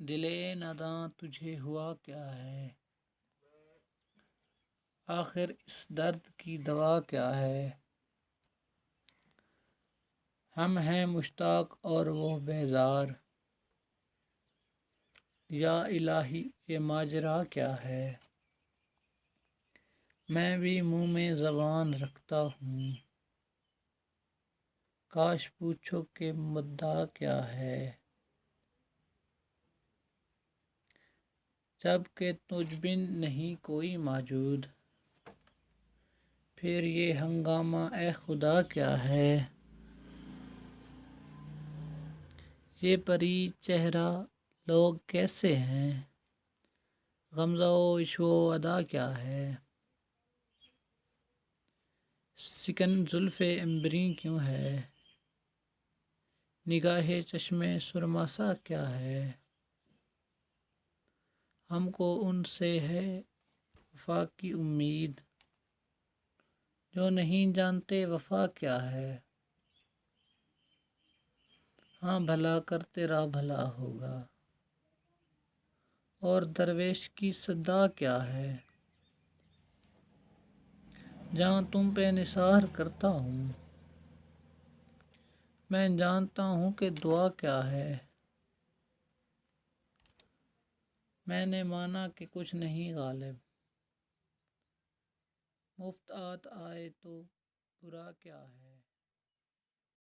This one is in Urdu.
دلے ناداں تجھے ہوا کیا ہے، آخر اس درد کی دوا کیا ہے؟ ہم ہیں مشتاق اور وہ بیزار، یا الہی یہ ماجرا کیا ہے؟ میں بھی منہ میں زبان رکھتا ہوں، کاش پوچھو کہ مدعا کیا ہے؟ جب کہ تجھ بن نہیں کوئی موجود، پھر یہ ہنگامہ اے خدا کیا ہے؟ یہ پری چہرہ لوگ کیسے ہیں، غمزہ و عشق و ادا کیا ہے؟ سکن زلف عنبرین کیوں ہے، نگاہ چشم سرمہ سا کیا ہے؟ ہم کو ان سے ہے وفا کی امید، جو نہیں جانتے وفا کیا ہے۔ ہاں بھلا کر تیرا بھلا ہوگا، اور درویش کی صدا کیا ہے؟ جہاں تم پہ نثار کرتا ہوں، میں جانتا ہوں کہ دعا کیا ہے۔ میں نے مانا کہ کچھ نہیں غالب، مفت آت آئے تو برا کیا ہے؟